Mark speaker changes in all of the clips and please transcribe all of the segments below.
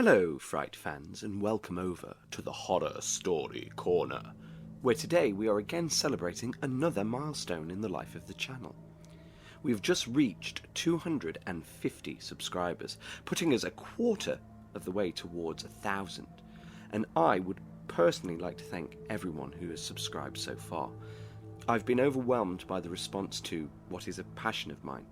Speaker 1: Hello, Fright fans, and welcome over to the Horror Story Corner, where today we are again celebrating another milestone in the life of the channel. We've just reached 250 subscribers, putting us a quarter of the way towards 1,000, and I would personally like to thank everyone who has subscribed so far. I've been overwhelmed by the response to what is a passion of mine.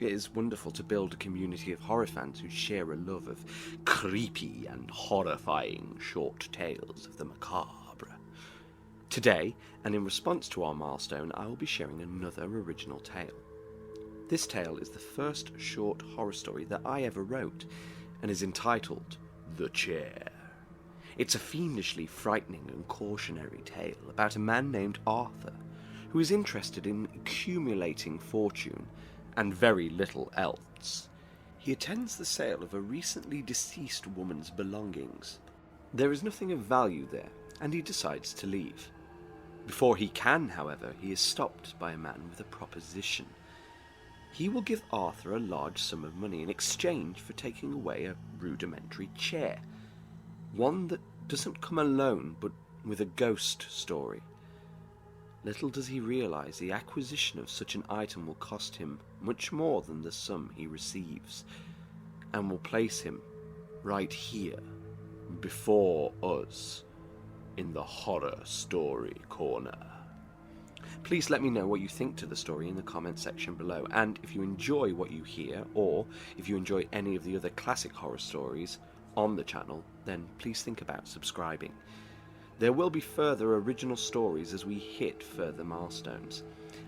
Speaker 1: It is wonderful to build a community of horror fans who share a love of creepy and horrifying short tales of the macabre. Today, and in response to our milestone, I will be sharing another original tale. This tale is the first short horror story that I ever wrote, and is entitled The Chair. It's a fiendishly frightening and cautionary tale about a man named Arthur, who is interested in accumulating fortune and very little else. He attends the sale of a recently deceased woman's belongings. There is nothing of value there, and he decides to leave. Before he can, however, he is stopped by a man with a proposition. He will give Arthur a large sum of money in exchange for taking away a rudimentary chair. One that doesn't come alone, but with a ghost story. Little does he realise the acquisition of such an item will cost him much more than the sum he receives, and will place him right here, before us, in the Horror Story Corner. Please let me know what you think to the story in the comment section below, and if you enjoy what you hear, or if you enjoy any of the other classic horror stories on the channel, then please think about subscribing. There will be further original stories as we hit further milestones,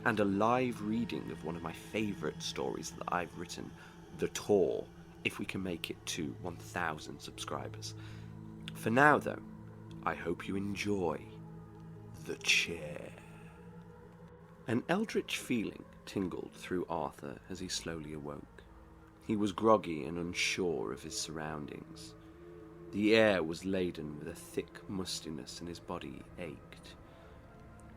Speaker 1: and a live reading of one of my favourite stories that I've written, The Tour, if we can make it to 1,000 subscribers. For now though, I hope you enjoy The Chair. An eldritch feeling tingled through Arthur as he slowly awoke. He was groggy and unsure of his surroundings. The air was laden with a thick mustiness and his body ached.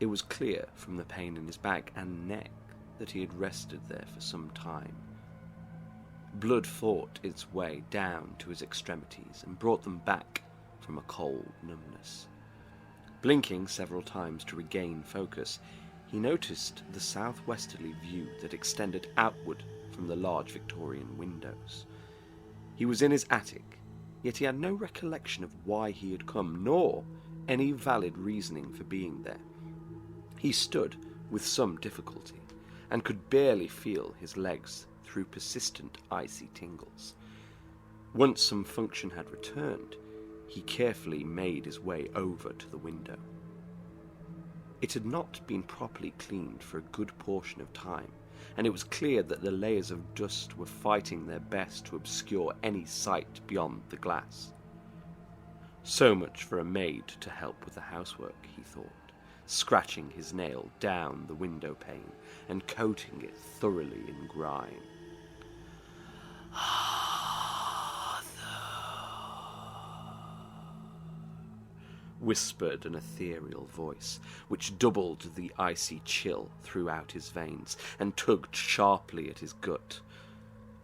Speaker 1: It was clear from the pain in his back and neck that he had rested there for some time. Blood fought its way down to his extremities and brought them back from a cold numbness. Blinking several times to regain focus, he noticed the southwesterly view that extended outward from the large Victorian windows. He was in his attic, yet he had no recollection of why he had come, nor any valid reasoning for being there. He stood with some difficulty, and could barely feel his legs through persistent icy tingles. Once some function had returned, he carefully made his way over to the window. It had not been properly cleaned for a good portion of time, and it was clear that the layers of dust were fighting their best to obscure any sight beyond the glass. So much for a maid to help with the housework, he thought, scratching his nail down the window pane and coating it thoroughly in grime. Whispered an ethereal voice, which doubled the icy chill throughout his veins and tugged sharply at his gut.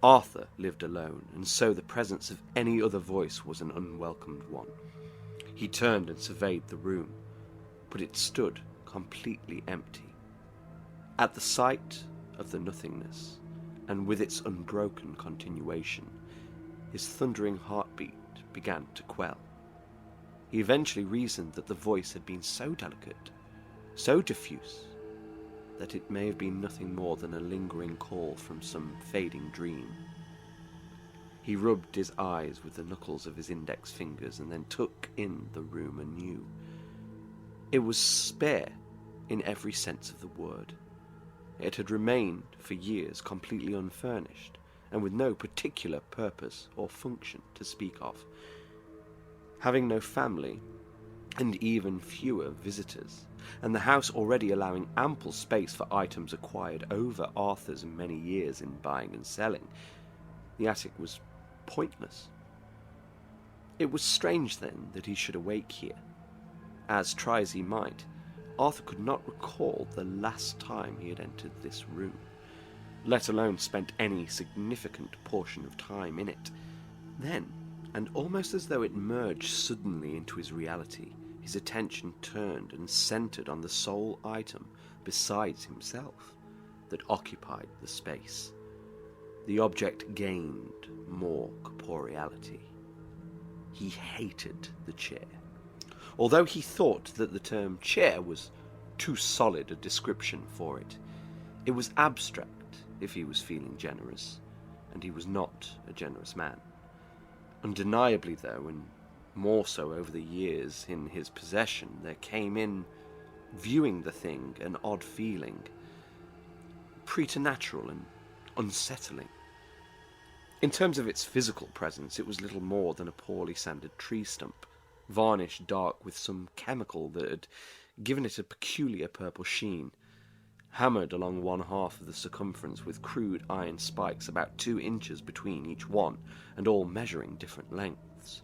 Speaker 1: Arthur lived alone, and so the presence of any other voice was an unwelcomed one. He turned and surveyed the room, but it stood completely empty. At the sight of the nothingness, and with its unbroken continuation, his thundering heartbeat began to quell. He eventually reasoned that the voice had been so delicate, so diffuse, that it may have been nothing more than a lingering call from some fading dream. He rubbed his eyes with the knuckles of his index fingers and then took in the room anew. It was spare in every sense of the word. It had remained for years completely unfurnished, and with no particular purpose or function to speak of. Having no family, and even fewer visitors, and the house already allowing ample space for items acquired over Arthur's many years in buying and selling, the attic was pointless. It was strange then that he should awake here, as, try as he might, Arthur could not recall the last time he had entered this room, let alone spent any significant portion of time in it. Then, and almost as though it merged suddenly into his reality, his attention turned and centered on the sole item besides himself that occupied the space. The object gained more corporeality. He hated the chair. Although he thought that the term chair was too solid a description for it, it was abstract if he was feeling generous, and he was not a generous man. Undeniably, though, and more so over the years in his possession, there came in, viewing the thing, an odd feeling, preternatural and unsettling. In terms of its physical presence, it was little more than a poorly sanded tree stump, varnished dark with some chemical that had given it a peculiar purple sheen, hammered along one half of the circumference with crude iron spikes about 2 inches between each one, and all measuring different lengths.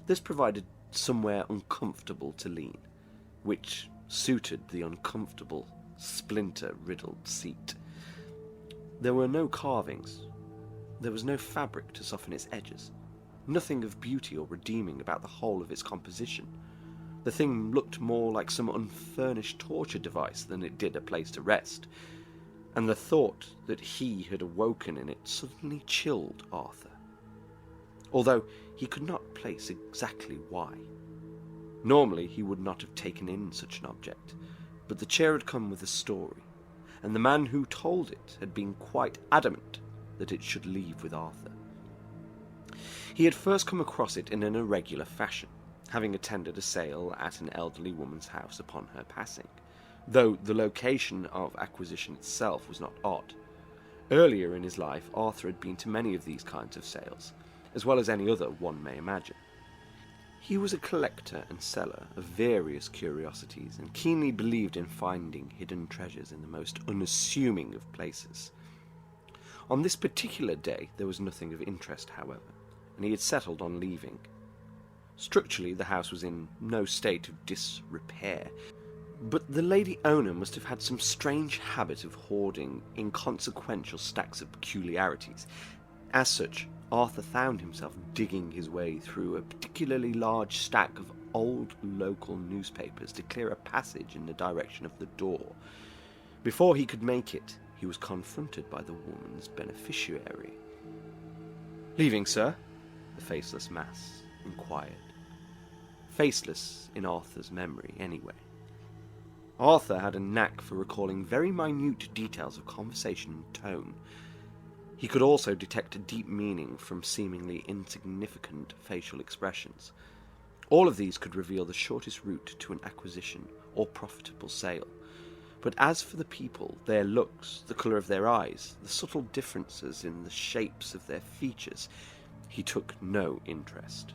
Speaker 1: This provided somewhere uncomfortable to lean, which suited the uncomfortable, splinter-riddled seat. There were no carvings. There was no fabric to soften its edges. Nothing of beauty or redeeming about the whole of its composition. The thing looked more like some unfurnished torture device than it did a place to rest, and the thought that he had awoken in it suddenly chilled Arthur, although he could not place exactly why. Normally he would not have taken in such an object, but the chair had come with a story, and the man who told it had been quite adamant that it should leave with Arthur. He had first come across it in an irregular fashion, having attended a sale at an elderly woman's house upon her passing, though the location of acquisition itself was not odd. Earlier in his life, Arthur had been to many of these kinds of sales, as well as any other one may imagine. He was a collector and seller of various curiosities, and keenly believed in finding hidden treasures in the most unassuming of places. On this particular day there was nothing of interest, however, and he had settled on leaving. Structurally, the house was in no state of disrepair, but the lady owner must have had some strange habit of hoarding inconsequential stacks of peculiarities. As such, Arthur found himself digging his way through a particularly large stack of old local newspapers to clear a passage in the direction of the door. Before he could make it, he was confronted by the woman's beneficiary. "Leaving, sir?" the faceless mass inquired. Faceless in Arthur's memory, anyway. Arthur had a knack for recalling very minute details of conversation and tone. He could also detect a deep meaning from seemingly insignificant facial expressions. All of these could reveal the shortest route to an acquisition or profitable sale. But as for the people, their looks, the colour of their eyes, the subtle differences in the shapes of their features, he took no interest.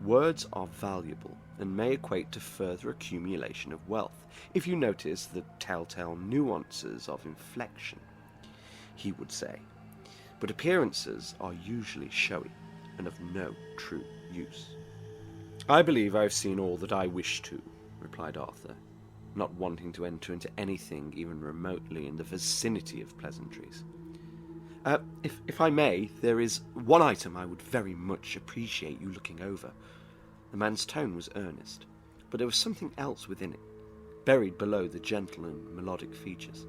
Speaker 1: Words are valuable and may equate to further accumulation of wealth, if you notice the telltale nuances of inflection, he would say. But appearances are usually showy and of no true use. "I believe I have seen all that I wish to," replied Arthur, not wanting to enter into anything even remotely in the vicinity of pleasantries. If I may, there is one item I would very much appreciate you looking over." The man's tone was earnest, but there was something else within it, buried below the gentle and melodic features.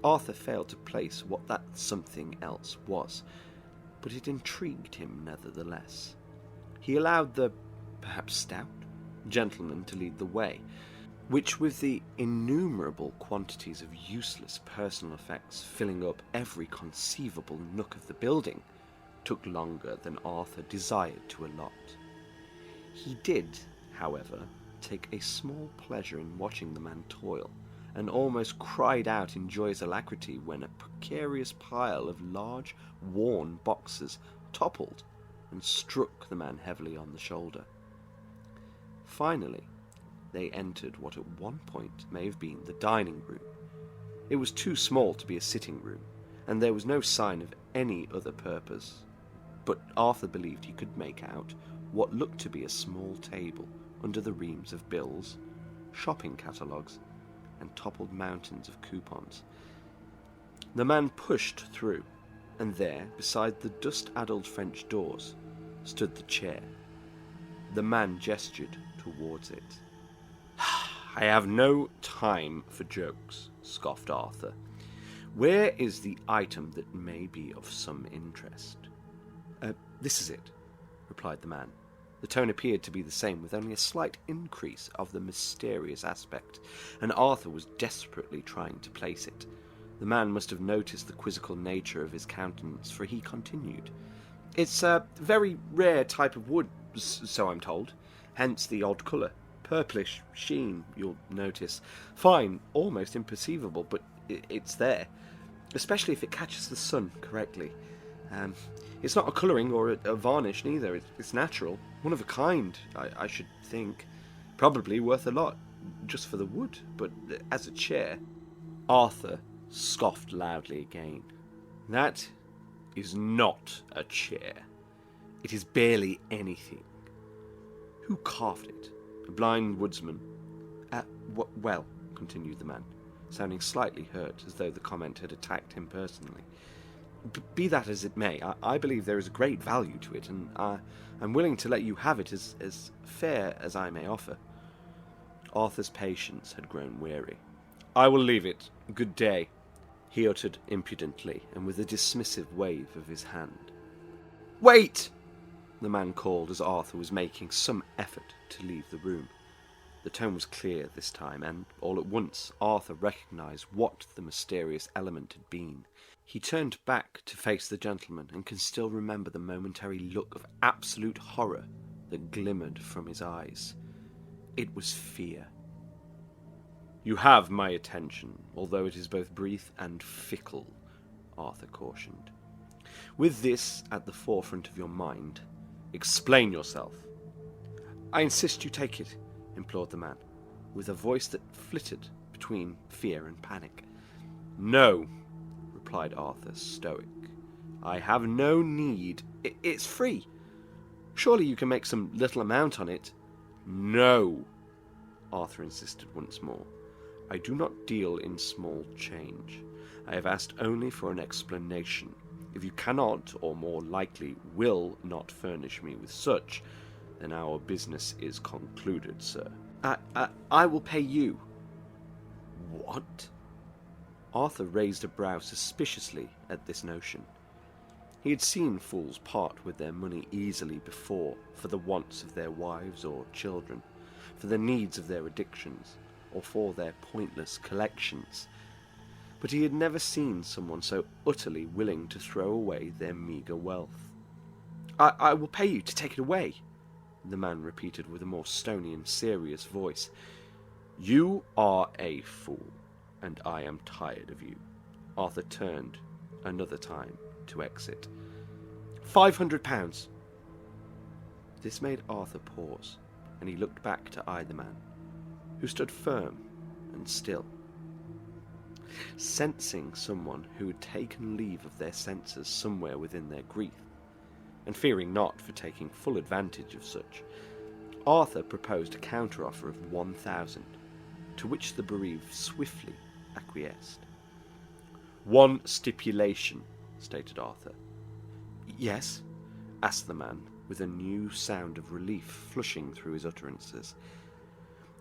Speaker 1: Arthur failed to place what that something else was, but it intrigued him nevertheless. He allowed the, perhaps stout, gentleman to lead the way, which, with the innumerable quantities of useless personal effects filling up every conceivable nook of the building, took longer than Arthur desired to allot. He did, however, take a small pleasure in watching the man toil, and almost cried out in joyous alacrity when a precarious pile of large, worn boxes toppled and struck the man heavily on the shoulder. Finally, they entered what at one point may have been the dining room. It was too small to be a sitting room, and there was no sign of any other purpose, but Arthur believed he could make out what looked to be a small table under the reams of bills, shopping catalogues, and toppled mountains of coupons. The man pushed through, and there, beside the dust-addled French doors, stood the chair. The man gestured towards it. "I have no time for jokes," scoffed Arthur. "Where is the item that may be of some interest?" This is it," replied the man. The tone appeared to be the same, with only a slight increase of the mysterious aspect, and Arthur was desperately trying to place it. The man must have noticed the quizzical nature of his countenance, for he continued. "It's a very rare type of wood, so I'm told, hence the odd colour. Purplish sheen, you'll notice. Fine, almost imperceivable, but it's there, especially if it catches the sun correctly. It's not a colouring or a varnish neither. It's natural, one of a kind, I should think. Probably worth a lot, just for the wood, but as a chair..." Arthur scoffed loudly again. "That is not a chair. It is barely anything. Who carved it? A blind woodsman?" Well," continued the man, sounding slightly hurt, as though the comment had attacked him personally. "Be that as it may, I believe there is a great value to it, and I'm willing to let you have it as fair as I may offer." Arthur's patience had grown weary. "I will leave it. Good day," he uttered impudently, and with a dismissive wave of his hand. "Wait!" the man called, as Arthur was making some effort to leave the room. The tone was clear this time, and all at once Arthur recognised what the mysterious element had been. He turned back to face the gentleman, and can still remember the momentary look of absolute horror that glimmered from his eyes. It was fear. "You have my attention, although it is both brief and fickle," Arthur cautioned. "With this at the forefront of your mind, explain yourself." "I insist you take it," implored the man, with a voice that flitted between fear and panic. "No," replied Arthur, stoic. "I have no need. It's free. Surely you can make some little amount on it." "No," Arthur insisted once more. "I do not deal in small change. I have asked only for an explanation. If you cannot, or more likely will not furnish me with such, then our business is concluded, sir." I will pay you." "What?" Arthur raised a brow suspiciously at this notion. He had seen fools part with their money easily before, for the wants of their wives or children, for the needs of their addictions, or for their pointless collections. But he had never seen someone so utterly willing to throw away their meagre wealth. I will pay you to take it away," the man repeated with a more stony and serious voice. "You are a fool, and I am tired of you." Arthur turned another time to exit. £500. This made Arthur pause, and he looked back to eye the man, who stood firm and still. Sensing someone who had taken leave of their senses somewhere within their grief, and fearing not for taking full advantage of such, Arthur proposed a counter-offer of 1,000, to which the bereaved swiftly acquiesced. "One stipulation," stated Arthur. "Yes?" asked the man, with a new sound of relief flushing through his utterances.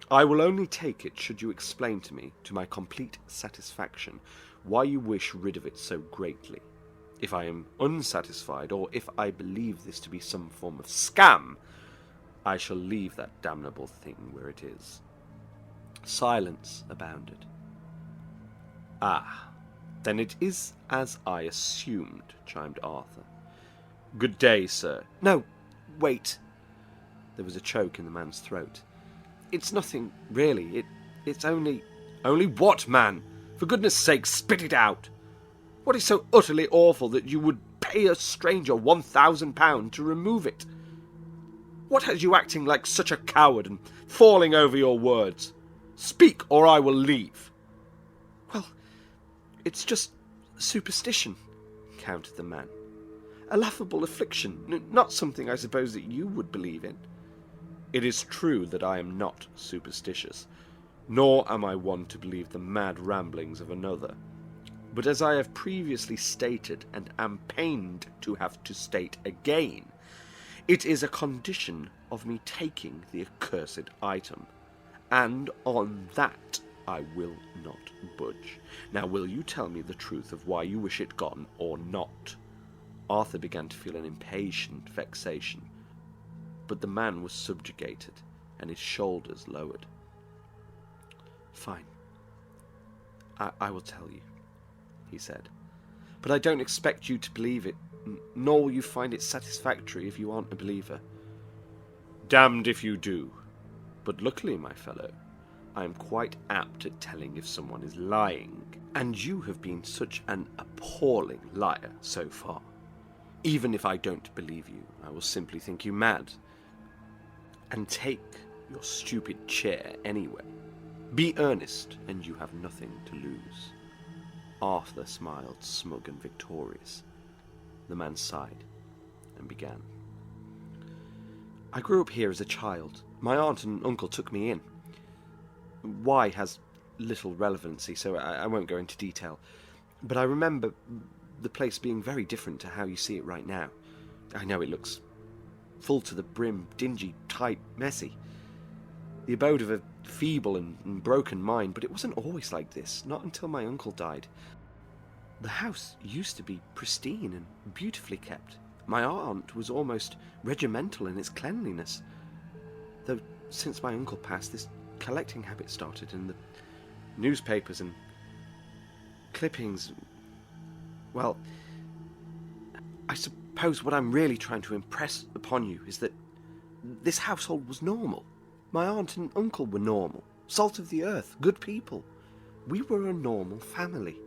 Speaker 1: "I will only take it should you explain to me, to my complete satisfaction, why you wish rid of it so greatly. If I am unsatisfied, or if I believe this to be some form of scam, I shall leave that damnable thing where it is." Silence abounded. "Ah, then it is as I assumed," chimed Arthur. "Good day, sir." "No, wait." There was a choke in the man's throat. "It's nothing, really. It's only..." "Only what, man? For goodness sake, spit it out! What is so utterly awful that you would pay a stranger £1,000 to remove it? What has you acting like such a coward and falling over your words? Speak, or I will leave." "Well, it's just superstition," countered the man. "A laughable affliction, not something I suppose that you would believe in." "It is true that I am not superstitious, nor am I one to believe the mad ramblings of another. But as I have previously stated, and am pained to have to state again, It is a condition of me taking the accursed item, and on that I will not budge. Now will you tell me the truth of why you wish it gone, or not?" Arthur began to feel an impatient vexation, but the man was subjugated, and his shoulders lowered. "Fine. I will tell you," he said. "But I don't expect you to believe it, nor will you find it satisfactory if you aren't a believer." "Damned if you do. But luckily, my fellow, I am quite apt at telling if someone is lying, and you have been such an appalling liar so far. Even if I don't believe you, I will simply think you mad, and take your stupid chair anyway. Be earnest, and you have nothing to lose." Arthur smiled, smug and victorious. The man sighed and began. "I grew up here as a child. My aunt and uncle took me in. Why has little relevancy, so I won't go into detail. But I remember the place being very different to how you see it right now. I know it looks full to the brim, dingy, tight, messy. The abode of a feeble and broken mind, but it wasn't always like this, not until my uncle died. The house used to be pristine and beautifully kept. My aunt was almost regimental in its cleanliness. Though since my uncle passed, this collecting habit started, and the newspapers and clippings... Well, I suppose what I'm really trying to impress upon you is that this household was normal. My aunt and uncle were normal, salt of the earth, good people. We were a normal family."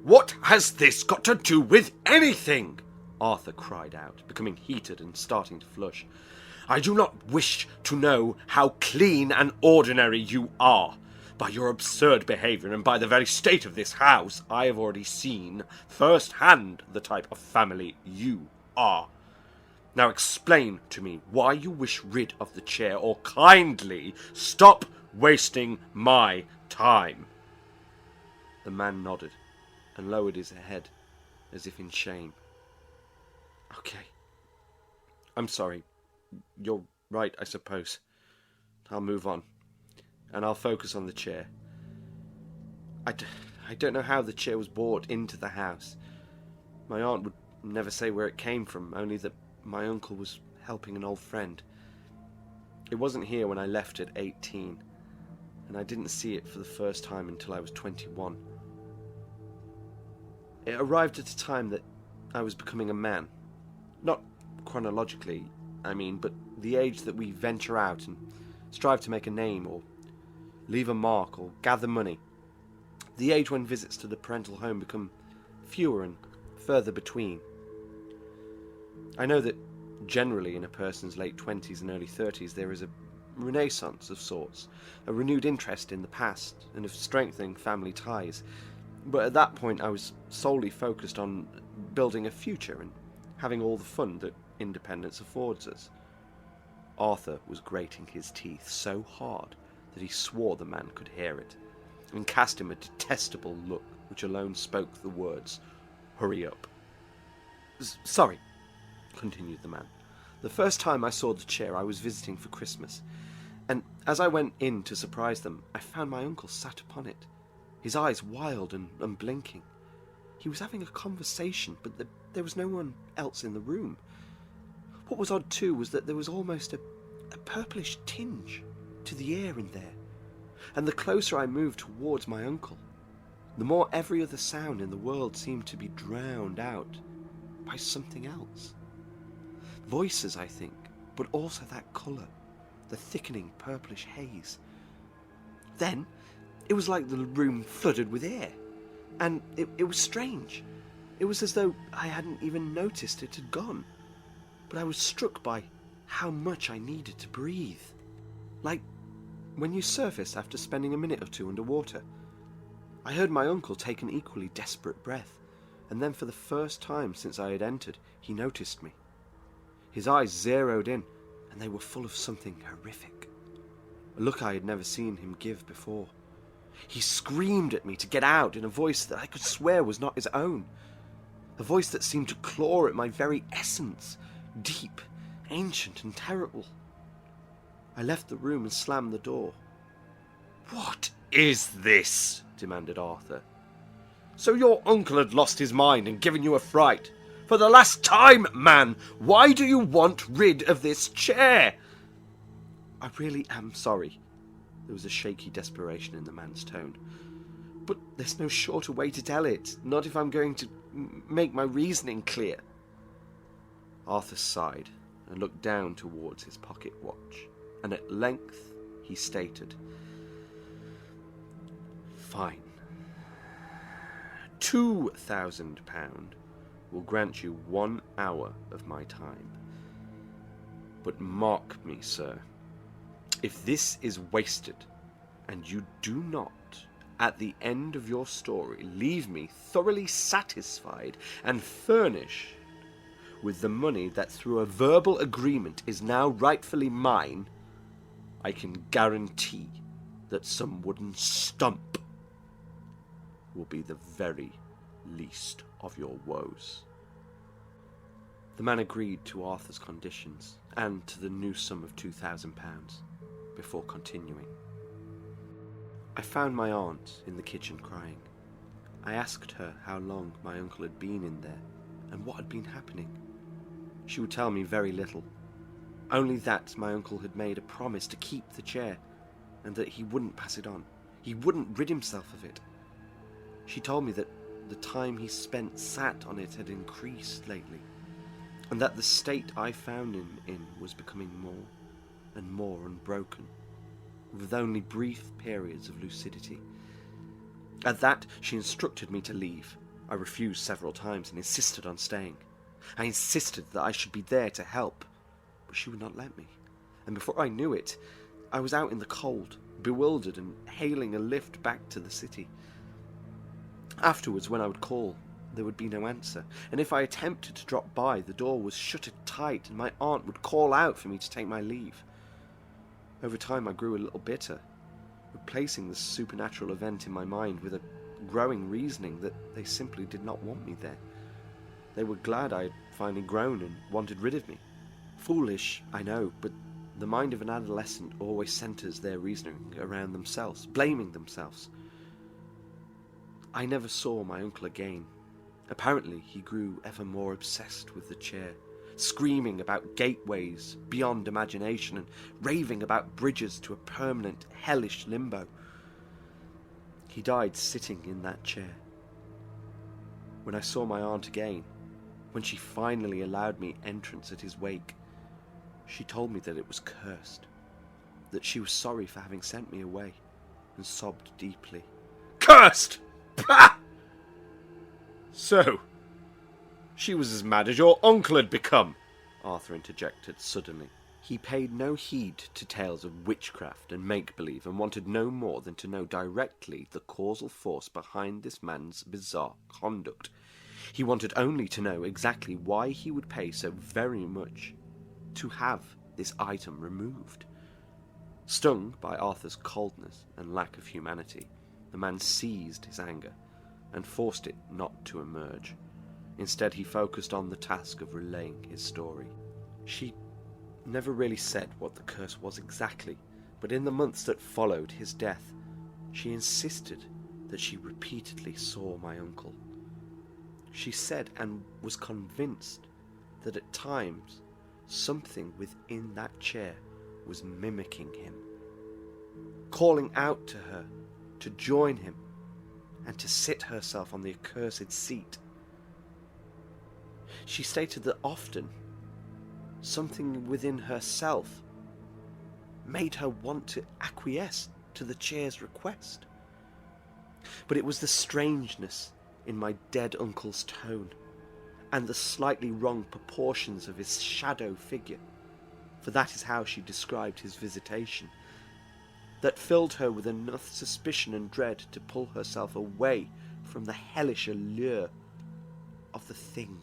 Speaker 1: "What has this got to do with anything?" Arthur cried out, becoming heated and starting to flush. "I do not wish to know how clean and ordinary you are. By your absurd behaviour and by the very state of this house, I have already seen first-hand the type of family you are. Now explain to me why you wish rid of the chair, or kindly stop wasting my time." The man nodded and lowered his head as if in shame. "Okay. I'm sorry. You're right, I suppose. I'll move on, and I'll focus on the chair. I don't know how the chair was brought into the house. My aunt would never say where it came from, only that my uncle was helping an old friend. It wasn't here when I left at 18, and I didn't see it for the first time until I was 21. It arrived at a time that I was becoming a man. Not chronologically, I mean, but the age that we venture out and strive to make a name, or leave a mark, or gather money. The age when visits to the parental home become fewer and further between. I know that generally in a person's late 20s and early 30s there is a renaissance of sorts, a renewed interest in the past and of strengthening family ties. But at that point I was solely focused on building a future and having all the fun that independence affords us. Arthur was grating his teeth so hard that he swore the man could hear it, and cast him a detestable look which alone spoke the words, "Hurry up." "Sorry," continued the man. "The first time I saw the chair I was visiting for Christmas, and as I went in to surprise them, I found my uncle sat upon it, his eyes wild and unblinking. He was having a conversation, but there was no one else in the room. What was odd too was that there was almost a purplish tinge to the air in there, and the closer I moved towards my uncle, the more every other sound in the world seemed to be drowned out by something else. Voices, I think, but also that colour, the thickening purplish haze. Then it was like the room flooded with air, and it was strange. It was as though I hadn't even noticed it had gone, but I was struck by how much I needed to breathe. Like when you surface after spending a minute or two underwater. I heard my uncle take an equally desperate breath, and then for the first time since I had entered, he noticed me. His eyes zeroed in, and they were full of something horrific, a look I had never seen him give before. He screamed at me to get out in a voice that I could swear was not his own, a voice that seemed to claw at my very essence, deep ancient and terrible. I left the room and slammed the door.
Speaker 2: "What is this?" demanded Arthur.
Speaker 1: So your uncle had lost his mind and given you a fright.
Speaker 2: "For the last time, man, why do you want rid of this chair?"
Speaker 1: I really am sorry. There was a shaky desperation in the man's tone. But there's no shorter way to tell it, not if I'm going to make my reasoning clear. Arthur sighed and looked down towards his pocket watch, and at length he stated, "Fine. £2,000 will grant you 1 hour of my time. But mark me, sir, if this is wasted, and you do not, at the end of your story, leave me thoroughly satisfied and furnished with the money that through a verbal agreement is now rightfully mine, I can guarantee that some wooden stump will be the very least of your woes." The man agreed to Arthur's conditions and to the new sum of £2,000 before continuing. I found my aunt in the kitchen crying. I asked her how long my uncle had been in there and what had been happening. She would tell me very little, only that my uncle had made a promise to keep the chair and that he wouldn't pass it on. He wouldn't rid himself of it. She told me that the time he spent sat on it had increased lately, and that the state I found him in was becoming more and more unbroken, with only brief periods of lucidity. At that, she instructed me to leave. I refused several times and insisted on staying. I insisted that I should be there to help, but she would not let me, and before I knew it, I was out in the cold, bewildered and hailing a lift back to the city. Afterwards, when I would call, there would be no answer, and if I attempted to drop by, the door was shuttered tight and my aunt would call out for me to take my leave. Over time I grew a little bitter, replacing the supernatural event in my mind with a growing reasoning that they simply did not want me there. They were glad I had finally grown and wanted rid of me. Foolish, I know, but the mind of an adolescent always centres their reasoning around themselves, blaming themselves. I never saw my uncle again. Apparently he grew ever more obsessed with the chair, screaming about gateways beyond imagination and raving about bridges to a permanent hellish limbo. He died sitting in that chair. When I saw my aunt again, when she finally allowed me entrance at his wake, she told me that it was cursed, that she was sorry for having sent me away, and sobbed deeply.
Speaker 2: "Cursed! Pah!" "So, she was as mad as your uncle had become," Arthur interjected suddenly.
Speaker 1: He paid no heed to tales of witchcraft and make-believe and wanted no more than to know directly the causal force behind this man's bizarre conduct. He wanted only to know exactly why he would pay so very much to have this item removed. Stung by Arthur's coldness and lack of humanity, the man seized his anger and forced it not to emerge. Instead, he focused on the task of relaying his story. She never really said what the curse was exactly, but in the months that followed his death, she insisted that she repeatedly saw my uncle. She said and was convinced that at times something within that chair was mimicking him, calling out to her to join him and to sit herself on the accursed seat. She stated that often something within herself made her want to acquiesce to the chair's request. But it was the strangeness in my dead uncle's tone and the slightly wrong proportions of his shadow figure, for that is how she described his visitation, that filled her with enough suspicion and dread to pull herself away from the hellish allure of the thing.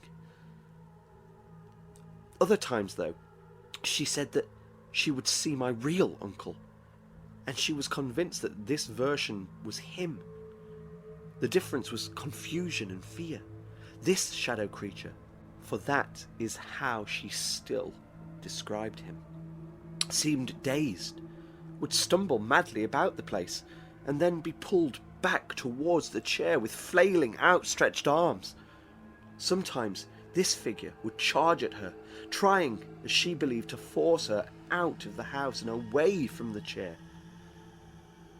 Speaker 1: Other times, though, she said that she would see my real uncle, and she was convinced that this version was him. The difference was confusion and fear. This shadow creature, for that is how she still described him, seemed dazed, would stumble madly about the place, and then be pulled back towards the chair with flailing, outstretched arms. Sometimes this figure would charge at her, trying, as she believed, to force her out of the house and away from the chair.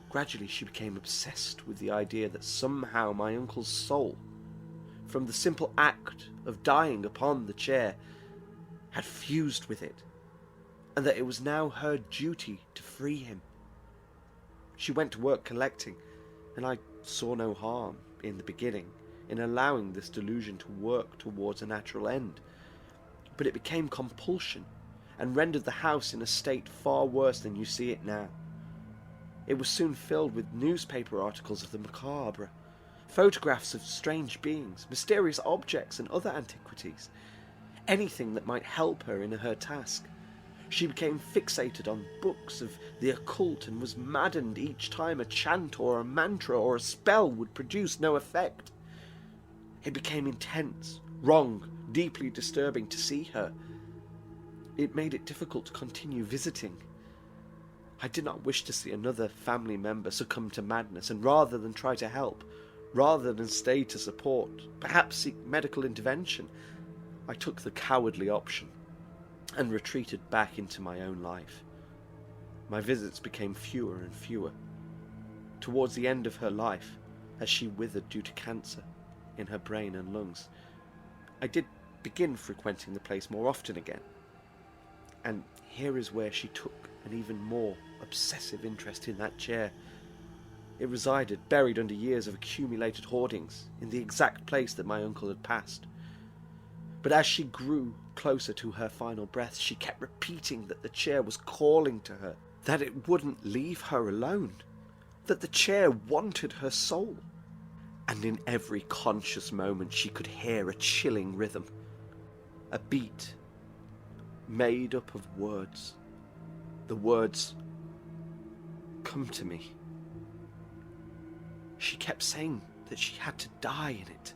Speaker 1: Gradually she became obsessed with the idea that somehow my uncle's soul, from the simple act of dying upon the chair, had fused with it, and that it was now her duty to free him. She went to work collecting, and I saw no harm, in the beginning, in allowing this delusion to work towards a natural end. But it became compulsion, and rendered the house in a state far worse than you see it now. It was soon filled with newspaper articles of the macabre, photographs of strange beings, mysterious objects, and other antiquities. Anything that might help her in her task. She became fixated on books of the occult and was maddened each time a chant or a mantra or a spell would produce no effect. It became intense, wrong, deeply disturbing to see her. It made it difficult to continue visiting. I did not wish to see another family member succumb to madness, and rather than try to help, rather than stay to support, perhaps seek medical intervention, I took the cowardly option and retreated back into my own life. My visits became fewer and fewer. Towards the end of her life, as she withered due to cancer in her brain and lungs, I did begin frequenting the place more often again. And here is where she took an even more obsessive interest in that chair. It resided, buried under years of accumulated hoardings, in the exact place that my uncle had passed. But as she grew closer to her final breath, she kept repeating that the chair was calling to her, that it wouldn't leave her alone, that the chair wanted her soul. And in every conscious moment she could hear a chilling rhythm, a beat made up of words. The words, "Come to me." She kept saying that she had to die in it.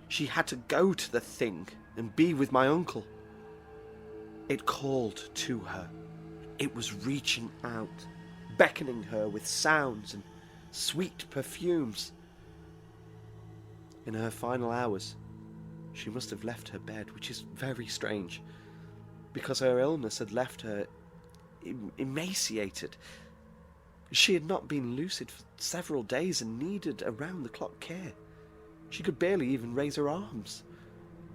Speaker 1: She had to go to the thing and be with my uncle. It called to her. It was reaching out, beckoning her with sounds and sweet perfumes. In her final hours, she must have left her bed, which is very strange, because her illness had left her emaciated. She had not been lucid for several days and needed around-the-clock care. She could barely even raise her arms.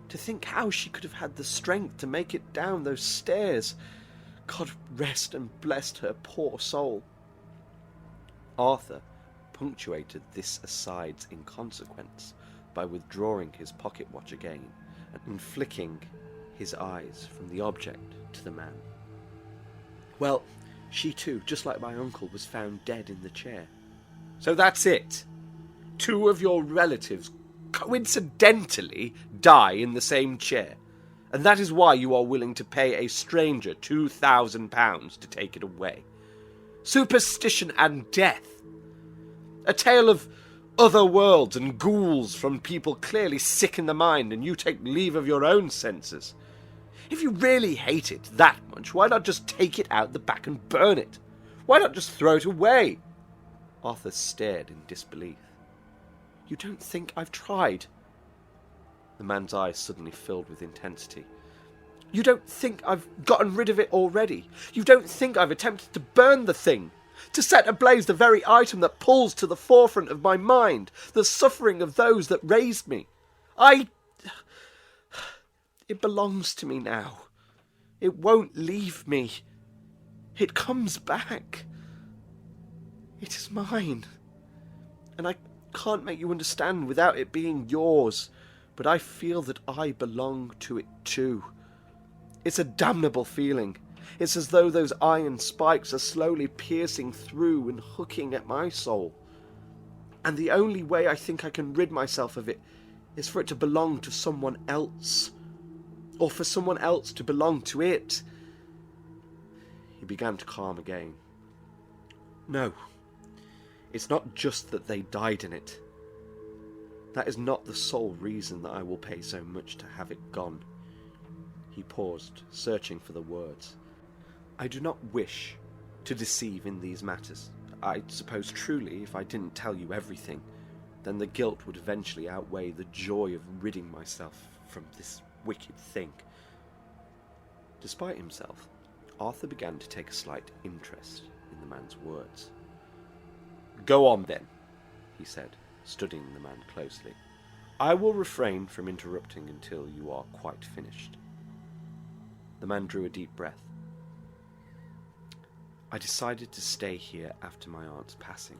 Speaker 1: To think how she could have had the strength to make it down those stairs. God rest and blessed her poor soul. Arthur punctuated this aside's inconsequence by withdrawing his pocket watch again and flicking his eyes from the object to the man. Well, she too, just like my uncle, was found dead in the chair.
Speaker 2: So that's it. 2 of your relatives coincidentally die in the same chair, and that is why you are willing to pay a stranger £2,000 to take it away. Superstition and death. A tale of other worlds and ghouls from people clearly sick in the mind, and you take leave of your own senses. If you really hate it that much, why not just take it out the back and burn it? Why not just throw it away? Arthur stared in disbelief. You don't think I've tried? The man's eyes suddenly filled with intensity. You don't think I've gotten rid of it already? You don't think I've attempted to burn the thing? To set ablaze the very item that pulls to the forefront of my mind, the suffering of those that raised me? It belongs to me now. It won't leave me. It comes back. It is mine. And I can't make you understand without it being yours, but I feel that I belong to it too. It's a damnable feeling. It's as though those iron spikes are slowly piercing through and hooking at my soul. And the only way I think I can rid myself of it is for it to belong to someone else. Or for someone else to belong to it. He began to calm again. No, it's not just that they died in it. That is not the sole reason that I will pay so much to have it gone.
Speaker 1: He paused, searching for the words. I do not wish to deceive in these matters. I suppose truly, if I didn't tell you everything, then the guilt would eventually outweigh the joy of ridding myself from this wicked thing. Despite himself, Arthur began to take a slight interest in the man's words. Go on then, he said, studying the man closely. I will refrain from interrupting until you are quite finished. The man drew a deep breath. I decided to stay here after my aunt's passing.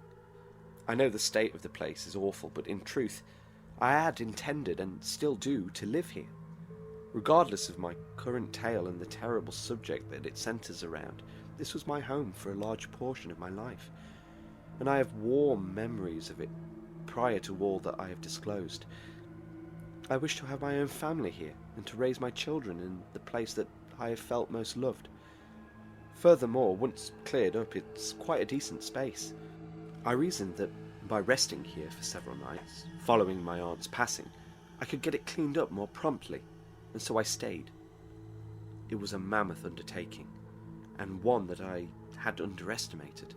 Speaker 1: I know the state of the place is awful, but in truth, I had intended, and still do, to live here. Regardless of my current tale and the terrible subject that it centres around, this was my home for a large portion of my life, and I have warm memories of it prior to all that I have disclosed. I wish to have my own family here, and to raise my children in the place that I have felt most loved. Furthermore, once cleared up, it's quite a decent space. I reasoned that by resting here for several nights, following my aunt's passing, I could get it cleaned up more promptly, and so I stayed. It was a mammoth undertaking, and one that I had underestimated.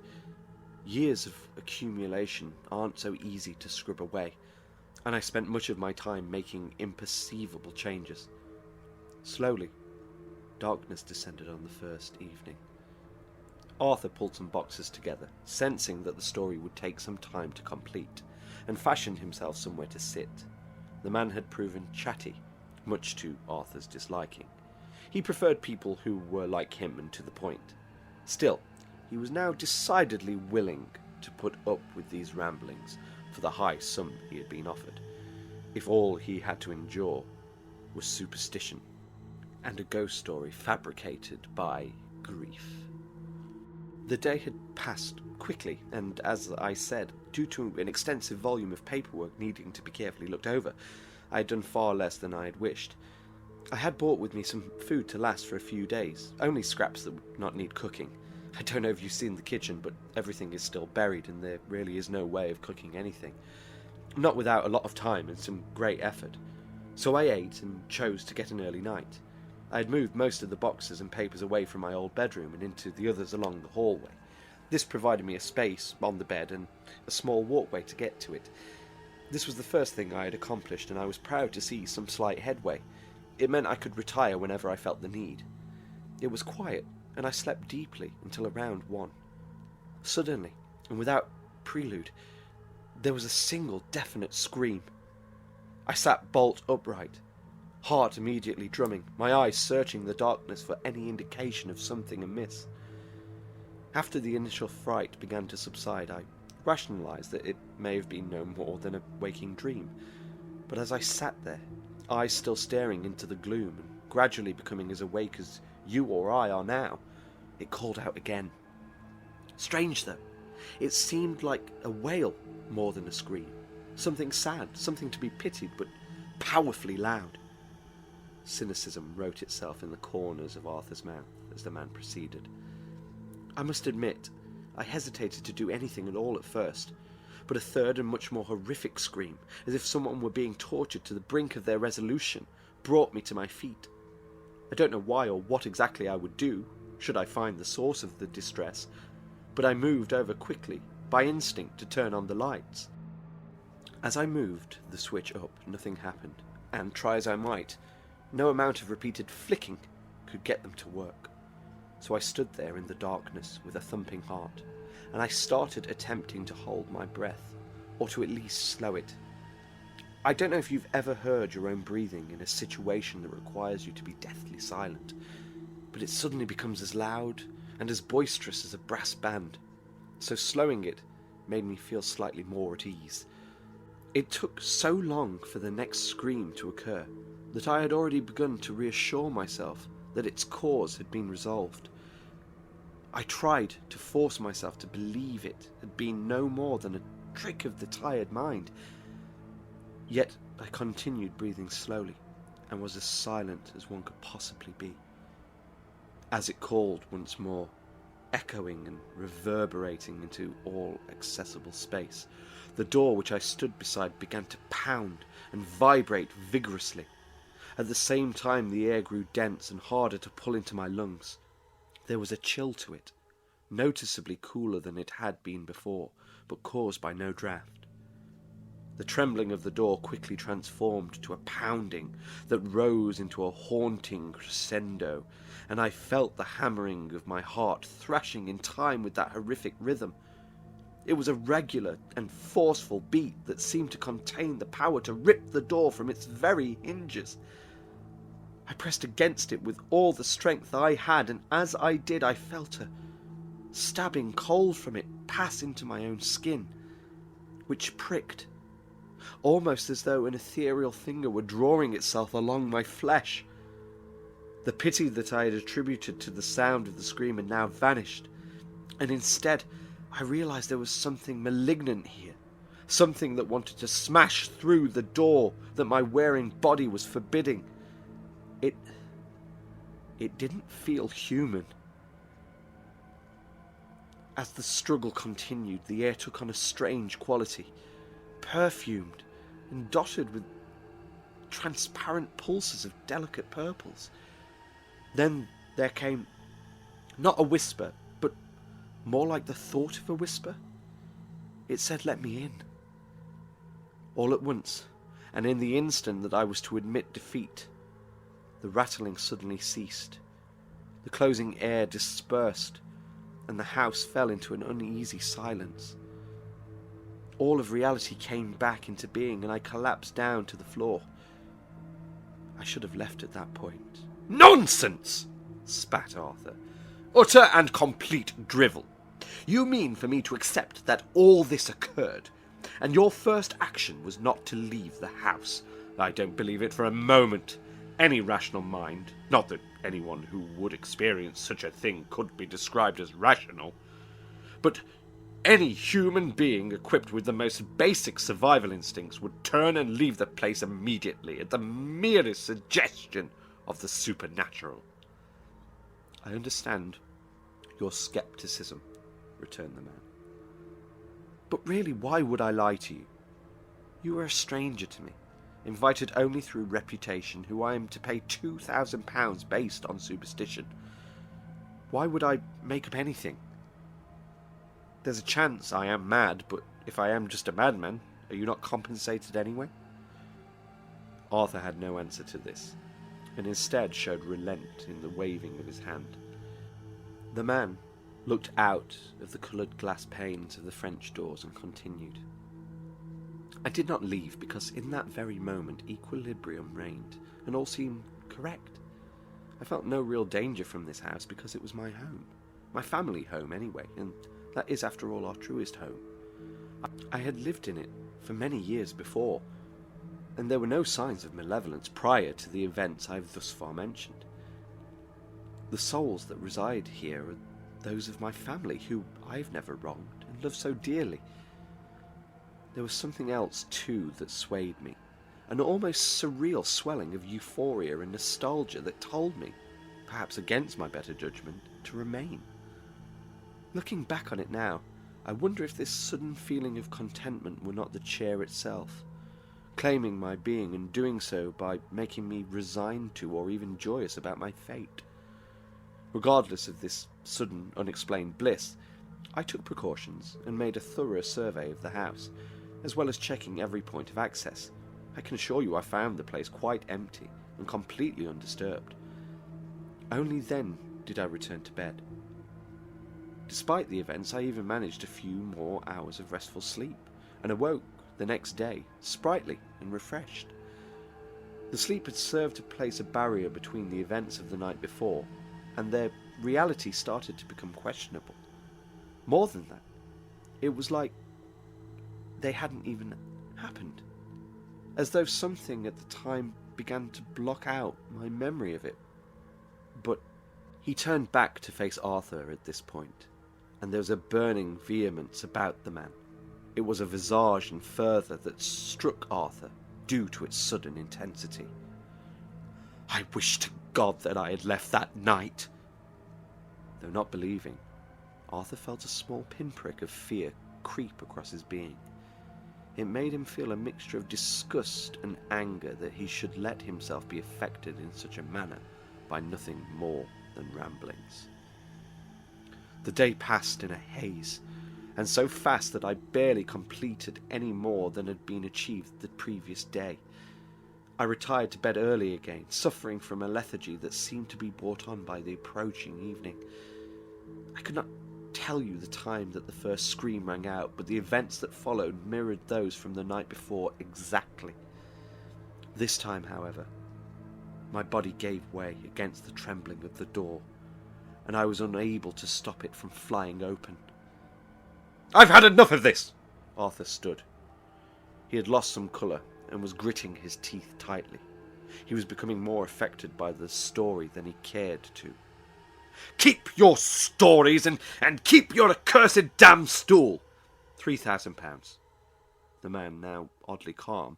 Speaker 1: Years of accumulation aren't so easy to scrub away, and I spent much of my time making imperceivable changes. Slowly, darkness descended on the first evening. Arthur pulled some boxes together, sensing that the story would take some time to complete, and fashioned himself somewhere to sit. The man had proven chatty, much to Arthur's disliking. He preferred people who were like him and to the point. Still, he was now decidedly willing to put up with these ramblings for the high sum he had been offered, if all he had to endure was superstition and a ghost story fabricated by grief. The day had passed quickly, and as I said, due to an extensive volume of paperwork needing to be carefully looked over, I had done far less than I had wished. I had brought with me some food to last for a few days, only scraps that would not need cooking. I don't know if you've seen the kitchen, but everything is still buried, and there really is no way of cooking anything. Not without a lot of time and some great effort. So I ate and chose to get an early night. I had moved most of the boxes and papers away from my old bedroom and into the others along the hallway. This provided me a space on the bed and a small walkway to get to it. This was the first thing I had accomplished, and I was proud to see some slight headway. It meant I could retire whenever I felt the need. It was quiet, and I slept deeply until around 1. Suddenly, and without prelude, there was a single definite scream. I sat bolt upright, heart immediately drumming, my eyes searching the darkness for any indication of something amiss. After the initial fright began to subside, I rationalized that it may have been no more than a waking dream. But as I sat there, eyes still staring into the gloom and gradually becoming as awake as you or I are now, it called out again. Strange though, it seemed like a wail more than a scream. Something sad, something to be pitied, but powerfully loud. Cynicism wrote itself in the corners of Arthur's mouth as the man proceeded. I must admit, I hesitated to do anything at all at first, but a third and much more horrific scream, as if someone were being tortured to the brink of their resolution, brought me to my feet. I don't know why or what exactly I would do, should I find the source of the distress, but I moved over quickly, by instinct, to turn on the lights. As I moved the switch up, nothing happened, and try as I might, no amount of repeated flicking could get them to work. So I stood there in the darkness with a thumping heart, and I started attempting to hold my breath, or to at least slow it. I don't know if you've ever heard your own breathing in a situation that requires you to be deathly silent, but it suddenly becomes as loud and as boisterous as a brass band, so slowing it made me feel slightly more at ease. It took so long for the next scream to occur that I had already begun to reassure myself that its cause had been resolved. I tried to force myself to believe it had been no more than a trick of the tired mind. Yet I continued breathing slowly, and was as silent as one could possibly be. As it called once more, echoing and reverberating into all accessible space, the door which I stood beside began to pound and vibrate vigorously. At the same time, the air grew dense and harder to pull into my lungs. There was a chill to it, noticeably cooler than it had been before, but caused by no draught. The trembling of the door quickly transformed to a pounding that rose into a haunting crescendo, and I felt the hammering of my heart thrashing in time with that horrific rhythm. It was a regular and forceful beat that seemed to contain the power to rip the door from its very hinges. I pressed against it with all the strength I had, and as I did, I felt a stabbing cold from it pass into my own skin, which pricked, almost as though an ethereal finger were drawing itself along my flesh. The pity that I had attributed to the sound of the scream had now vanished, and instead I realized there was something malignant here, something that wanted to smash through the door that my wearing body was forbidding. It didn't feel human. As the struggle continued, the air took on a strange quality, perfumed and dotted with transparent pulses of delicate purples. Then there came not a whisper, but more like the thought of a whisper. It said, "Let me in." All at once, and in the instant that I was to admit defeat, the rattling suddenly ceased. The closing air dispersed, and the house fell into an uneasy silence. All of reality came back into being, and I collapsed down to the floor. I should have left at that point.
Speaker 2: "Nonsense!" spat Arthur. "Utter and complete drivel. You mean for me to accept that all this occurred, and your first action was not to leave the house? I don't believe it for a moment. Any rational mind, not that anyone who would experience such a thing could be described as rational, but any human being equipped with the most basic survival instincts would turn and leave the place immediately at the merest suggestion of the supernatural."
Speaker 1: "I understand your skepticism," returned the man. "But really, why would I lie to you? You are a stranger to me, invited only through reputation, who I am to pay £2,000 based on superstition. Why would I make up anything? There's a chance I am mad, but if I am just a madman, are you not compensated anyway?" Arthur had no answer to this, and instead showed relent in the waving of his hand. The man looked out of the coloured glass panes of the French doors and continued. "I did not leave because in that very moment equilibrium reigned, and all seemed correct. I felt no real danger from this house because it was my home, my family home anyway, and that is after all our truest home. I had lived in it for many years before, and there were no signs of malevolence prior to the events I have thus far mentioned. The souls that reside here are those of my family, who I have never wronged and love so dearly. There was something else, too, that swayed me, an almost surreal swelling of euphoria and nostalgia that told me, perhaps against my better judgment, to remain. Looking back on it now, I wonder if this sudden feeling of contentment were not the chair itself, claiming my being and doing so by making me resigned to or even joyous about my fate. Regardless of this sudden, unexplained bliss, I took precautions and made a thorough survey of the house, as well as checking every point of access. I can assure you I found the place quite empty and completely undisturbed. Only then did I return to bed. Despite the events, I even managed a few more hours of restful sleep, and awoke the next day, sprightly and refreshed. The sleep had served to place a barrier between the events of the night before, and their reality started to become questionable. More than that, it was like they hadn't even happened, as though something at the time began to block out my memory of it. But he turned back to face Arthur at this point, and there was a burning vehemence about the man. It was a visage and fervour that struck Arthur due to its sudden intensity. "I wish to God that I had left that night." Though not believing, Arthur felt a small pinprick of fear creep across his being. It made him feel a mixture of disgust and anger that he should let himself be affected in such a manner by nothing more than ramblings. The day passed in a haze, and so fast that I barely completed any more than had been achieved the previous day. I retired to bed early again, suffering from a lethargy that seemed to be brought on by the approaching evening. I could not tell you the time that the first scream rang out, but the events that followed mirrored those from the night before exactly. This time, however, my body gave way against the trembling of the door, and I was unable to stop it from flying open.
Speaker 2: "I've had enough of this!"
Speaker 1: Arthur stood. He had lost some colour and was gritting his teeth tightly. He was becoming more affected by the story than he cared to.
Speaker 2: "Keep your stories and keep your accursed damn stool!"
Speaker 1: £3,000. The man, now oddly calm,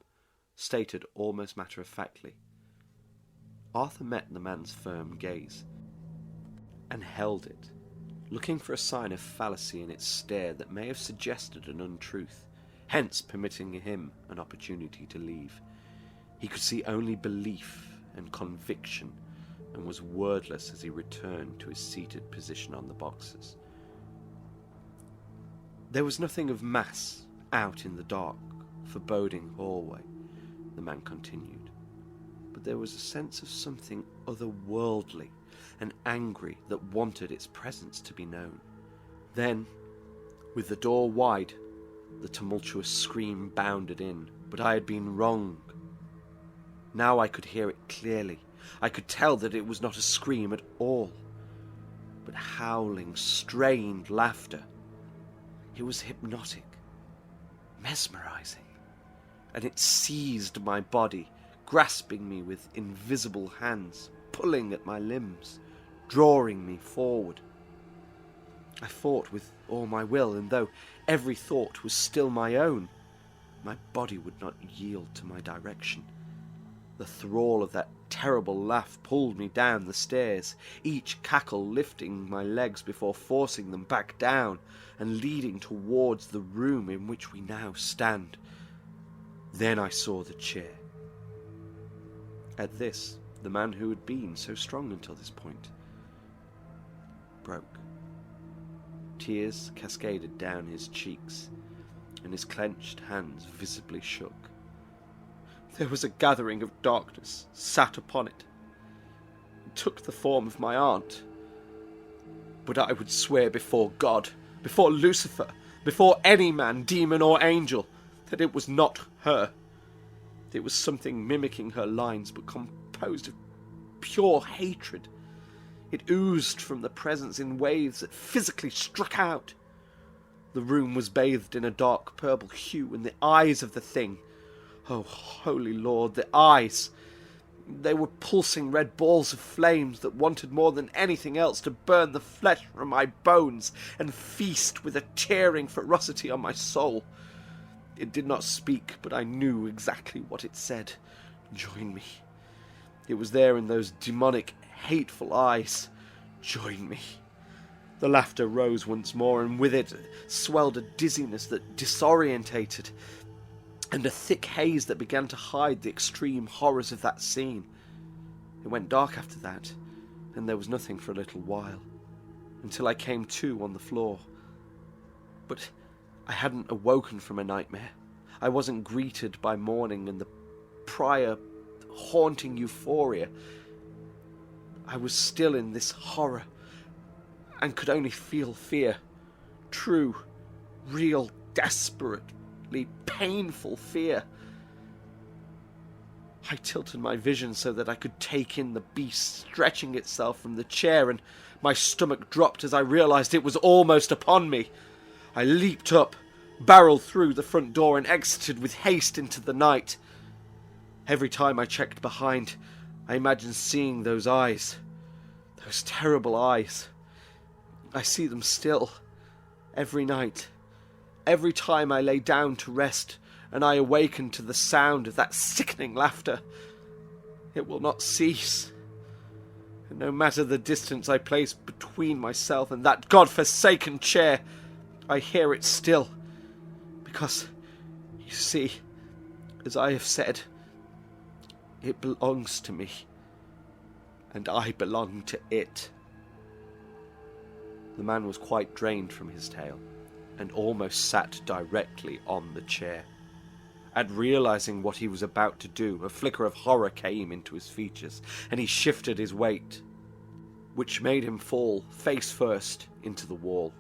Speaker 1: stated almost matter-of-factly. Arthur met the man's firm gaze and held it, looking for a sign of fallacy in its stare that may have suggested an untruth, hence permitting him an opportunity to leave. He could see only belief and conviction, and was wordless as he returned to his seated position on the boxes. There was nothing of mass out in the dark, foreboding hallway, the man continued, but there was a sense of something otherworldly and angry that wanted its presence to be known. Then, with the door wide, the tumultuous scream bounded in, but I had been wrong. Now I could hear it clearly. I could tell that it was not a scream at all, but howling, strained laughter. It was hypnotic, mesmerizing, and it seized my body, grasping me with invisible hands, pulling at my limbs, drawing me forward. I fought with all my will, and though every thought was still my own, my body would not yield to my direction. The thrall of that terrible laugh pulled me down the stairs, each cackle lifting my legs before forcing them back down and leading towards the room in which we now stand. Then I saw the chair. At this, the man who had been so strong until this point broke. Tears cascaded down his cheeks, and his clenched hands visibly shook. There was a gathering of darkness sat upon it. It took the form of my aunt. But I would swear before God, before Lucifer, before any man, demon or angel, that it was not her. It was something mimicking her lines, but composed of pure hatred. It oozed from the presence in waves that physically struck out. The room was bathed in a dark purple hue, and the eyes of the thing, oh, holy Lord, the eyes! They were pulsing red balls of flames that wanted more than anything else to burn the flesh from my bones and feast with a tearing ferocity on my soul. It did not speak, but I knew exactly what it said. Join me. It was there in those demonic, hateful eyes. Join me. The laughter rose once more, and with it swelled a dizziness that disorientated, and a thick haze that began to hide the extreme horrors of that scene. It went dark after that, and there was nothing for a little while, until I came to on the floor. But I hadn't awoken from a nightmare. I wasn't greeted by morning and the prior haunting euphoria. I was still in this horror, and could only feel fear. True, real, desperately painful fear. I tilted my vision so that I could take in the beast stretching itself from the chair, and my stomach dropped as I realized it was almost upon me. I leaped up, barreled through the front door, and exited with haste into the night. Every time I checked behind, I imagined seeing those eyes, those terrible eyes. I see them still, every night, every time I lay down to rest, and I awaken to the sound of that sickening laughter. It will not cease. And no matter the distance I place between myself and that God-forsaken chair, I hear it still, because You see, as I have said, it belongs to me, and I belong to it." The man was quite drained from his tale, and almost sat directly on the chair. At realizing what he was about to do, a flicker of horror came into his features, and he shifted his weight, which made him fall face first into the wall.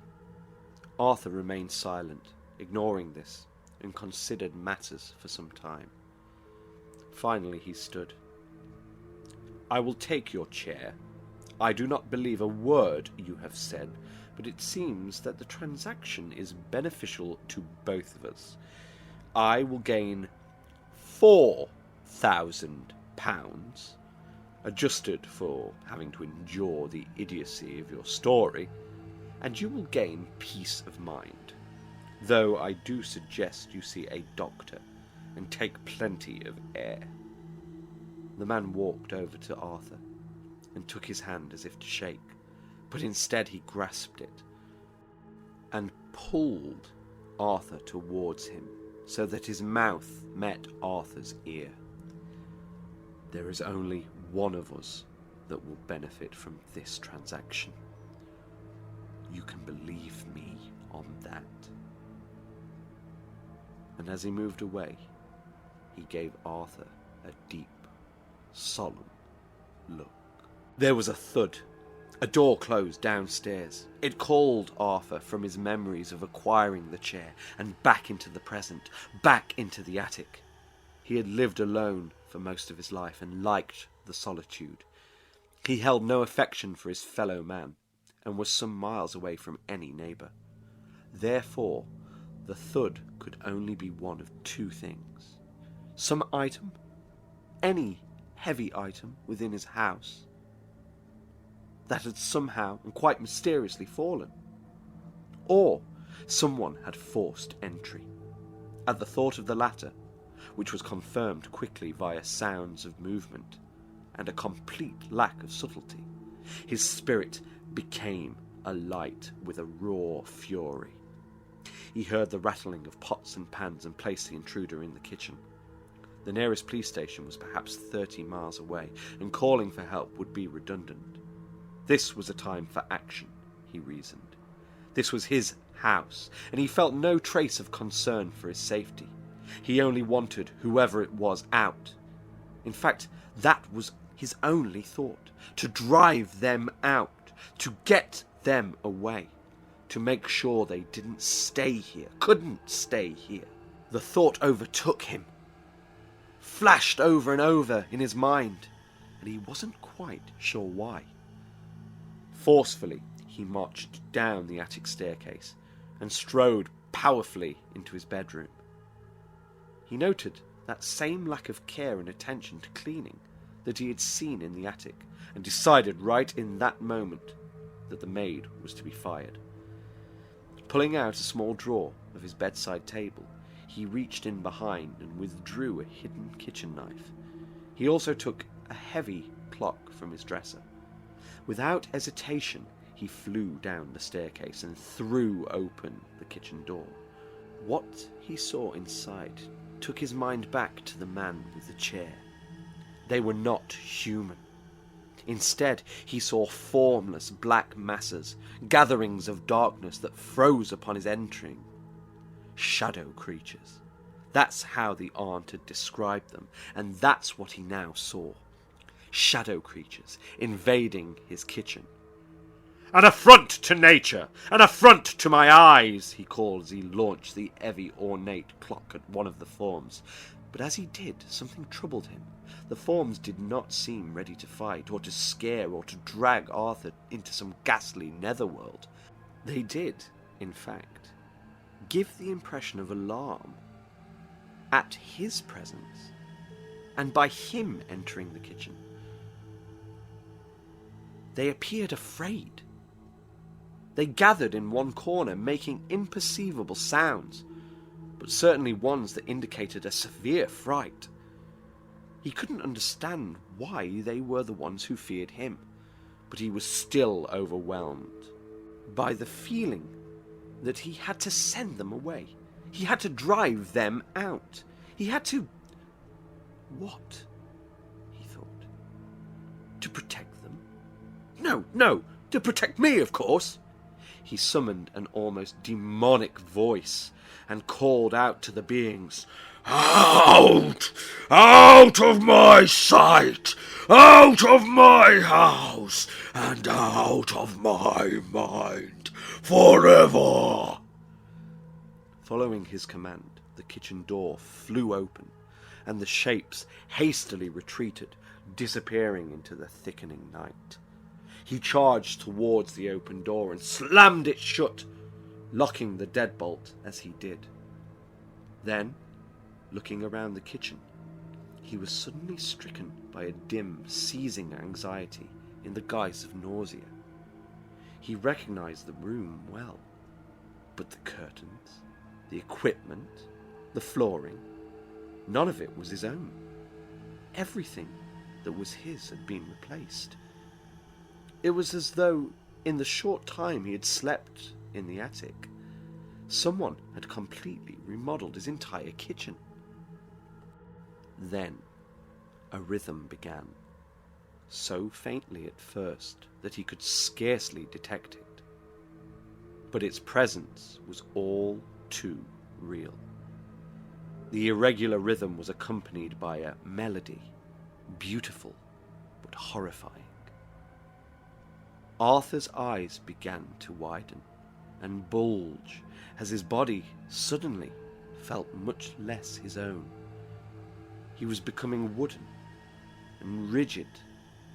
Speaker 1: Arthur remained silent, ignoring this, and considered matters for some time. Finally he stood. "I will take your chair. I do not believe a word you have said, but it seems that the transaction is beneficial to both of us. I will gain £4,000, adjusted for having to endure the idiocy of your story, and you will gain peace of mind, though I do suggest you see a doctor and take plenty of air." The man walked over to Arthur and took his hand as if to shake, but instead he grasped it and pulled Arthur towards him so that his mouth met Arthur's ear. "There is only one of us that will benefit from this transaction. You can believe me on that." And as he moved away, he gave Arthur a deep, solemn look. There was a thud. A door closed downstairs. It called Arthur from his memories of acquiring the chair and back into the present, back into the attic. He had lived alone for most of his life and liked the solitude. He held no affection for his fellow man and was some miles away from any neighbour. Therefore, the thud could only be one of two things. Some item, any heavy item within his house, that had somehow and quite mysteriously fallen, or someone had forced entry. At the thought of the latter, which was confirmed quickly via sounds of movement and a complete lack of subtlety, his spirit became alight with a raw fury. He heard the rattling of pots and pans and placed the intruder in the kitchen. The nearest police station was perhaps 30 miles away, and calling for help would be redundant. This was a time for action, he reasoned. This was his house, and he felt no trace of concern for his safety. He only wanted whoever it was out. In fact, that was his only thought, to drive them out, to get them away, to make sure they didn't stay here, couldn't stay here. The thought overtook him, flashed over and over in his mind, and he wasn't quite sure why. Forcefully, he marched down the attic staircase and strode powerfully into his bedroom. He noted that same lack of care and attention to cleaning that he had seen in the attic, and decided right in that moment that the maid was to be fired. Pulling out a small drawer of his bedside table, he reached in behind and withdrew a hidden kitchen knife. He also took a heavy clock from his dresser. Without hesitation, he flew down the staircase and threw open the kitchen door. What he saw inside took his mind back to the man with the chair. They were not human. Instead, he saw formless black masses, gatherings of darkness that froze upon his entering. Shadow creatures. That's how the aunt had described them, and that's what he now saw. Shadow creatures invading his kitchen. "An affront to nature! An affront to my eyes!" he called as he launched the heavy, ornate clock at one of the forms. But as he did, something troubled him. The forms did not seem ready to fight, or to scare, or to drag Arthur into some ghastly netherworld. They did, in fact, give the impression of alarm at his presence, and by him entering the kitchen. They appeared afraid. They gathered in one corner, making imperceivable sounds, but certainly ones that indicated a severe fright. He couldn't understand why they were the ones who feared him, but he was still overwhelmed by the feeling that he had to send them away. He had to drive them out. He had to... What? He thought. To protect them? No, to protect me, of course. He summoned an almost demonic voice and called out to the beings, "Out! Out of my sight! Out of my house! And out of my mind! Forever!" Following his command, the kitchen door flew open, and the shapes hastily retreated, disappearing into the thickening night. He charged towards the open door and slammed it shut, locking the deadbolt as he did. Then, looking around the kitchen, he was suddenly stricken by a dim, seizing anxiety in the guise of nausea. He recognized the room well, but the curtains, the equipment, the flooring, none of it was his own. Everything that was his had been replaced. It was as though, in the short time he had slept in the attic, someone had completely remodeled his entire kitchen. Then, a rhythm began, so faintly at first that he could scarcely detect it. But its presence was all too real. The irregular rhythm was accompanied by a melody, beautiful but horrifying. Arthur's eyes began to widen and bulge as his body suddenly felt much less his own. He was becoming wooden and rigid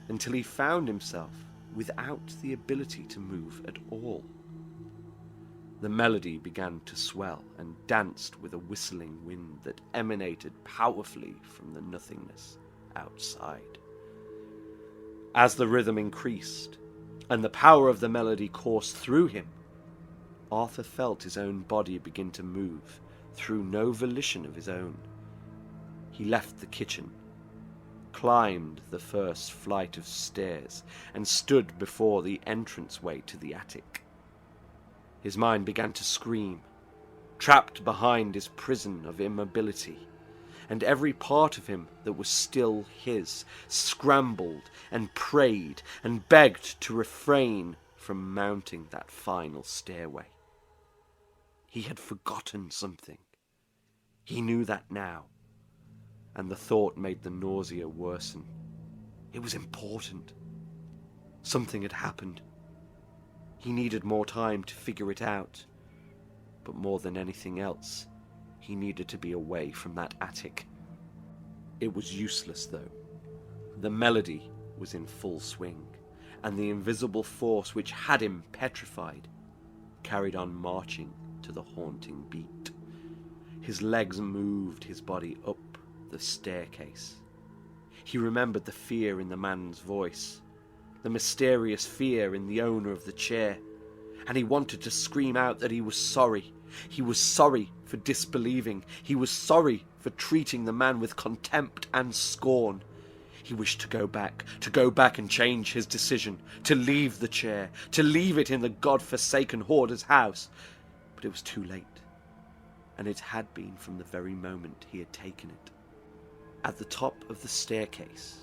Speaker 1: until he found himself without the ability to move at all. The melody began to swell and danced with a whistling wind that emanated powerfully from the nothingness outside. As the rhythm increased, and the power of the melody coursed through him, Arthur felt his own body begin to move through no volition of his own. He left the kitchen, climbed the first flight of stairs, and stood before the entranceway to the attic. His mind began to scream, trapped behind his prison of immobility, and every part of him that was still his scrambled and prayed and begged to refrain from mounting that final stairway. He had forgotten something. He knew that now, and the thought made the nausea worsen. It was important. Something had happened. He needed more time to figure it out, but more than anything else, he needed to be away from that attic. It was useless, though. The melody was in full swing, and the invisible force which had him petrified carried on marching to the haunting beat. His legs moved his body up the staircase. He remembered the fear in the man's voice, the mysterious fear in the owner of the chair, and he wanted to scream out that he was sorry. He was sorry for disbelieving. He was sorry for treating the man with contempt and scorn. He wished to go back and change his decision, to leave the chair, to leave it in the God-forsaken hoarder's house. But it was too late, and it had been from the very moment he had taken it. At the top of the staircase,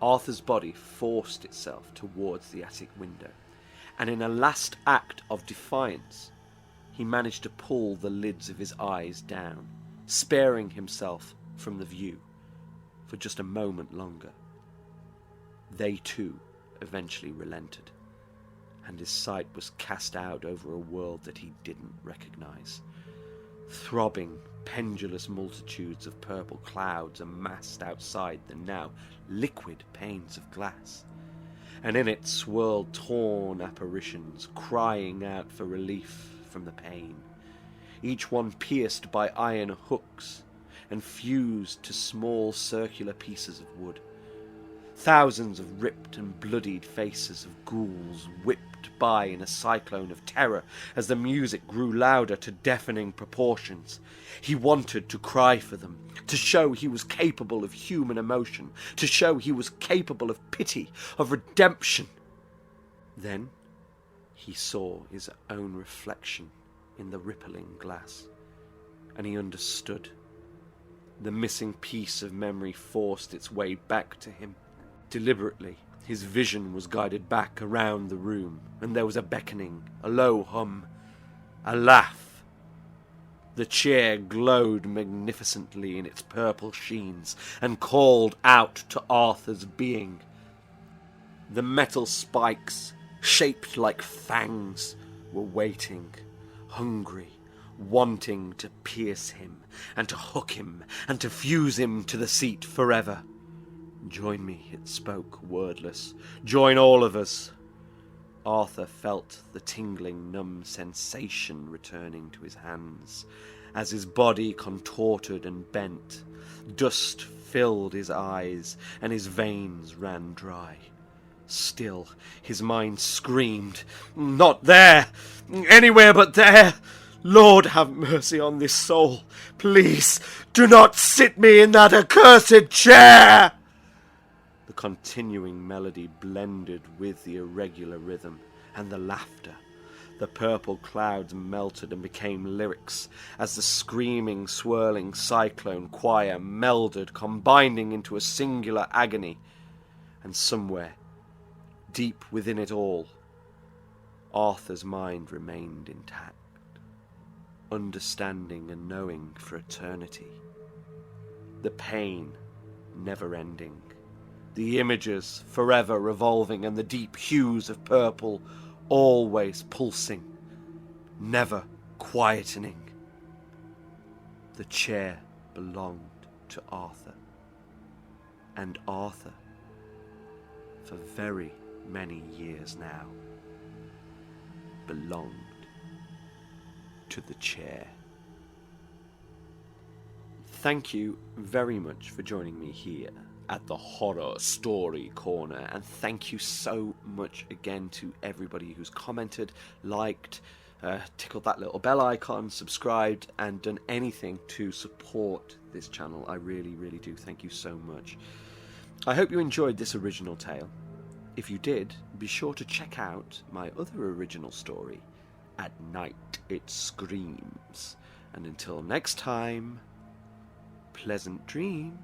Speaker 1: Arthur's body forced itself towards the attic window, and in a last act of defiance, he managed to pull the lids of his eyes down, sparing himself from the view for just a moment longer. They too eventually relented, and his sight was cast out over a world that he didn't recognize. Throbbing, pendulous multitudes of purple clouds amassed outside the now liquid panes of glass, and in it swirled torn apparitions crying out for relief from the pain, each one pierced by iron hooks and fused to small circular pieces of wood. Thousands of ripped and bloodied faces of ghouls whipped by in a cyclone of terror as the music grew louder to deafening proportions. He wanted to cry for them, to show he was capable of human emotion, to show he was capable of pity, of redemption. Then he saw his own reflection in the rippling glass.
Speaker 2: and he understood. The missing piece of memory forced its way back to him. Deliberately, his vision was guided back around the room, and there was a beckoning, a low hum, a laugh. The chair glowed magnificently in its purple sheens and called out to Arthur's being. The metal spikes, shaped like fangs, were waiting, hungry, wanting to pierce him and to hook him and to fuse him to the seat forever. Join me, it spoke, wordless. Join all of us. Arthur felt the tingling, numb sensation returning to his hands as his body contorted and bent. Dust filled his eyes and his veins ran dry. Still, his mind screamed, "Not there! Anywhere but there! Lord, have mercy on this soul! Please, do not sit me in that accursed chair!" The continuing melody blended with the irregular rhythm and the laughter. The purple clouds melted and became lyrics as the screaming, swirling cyclone choir melded, combining into a singular agony. And somewhere, deep within it all, Arthur's mind remained intact, understanding and knowing for eternity. The pain never ending, the images forever revolving, and the deep hues of purple always pulsing, never quietening. The chair belonged to Arthur, and Arthur, for very many years now, belonged to the chair. Thank you very much for joining me here at the Horror Story Corner, and thank you so much again to everybody who's commented, liked, tickled that little bell icon, subscribed, and done anything to support this channel. I really, really do thank you so much. I hope you enjoyed this original tale. If you did, be sure to check out my other original story, At Night It Screams. And until next time, pleasant dreams.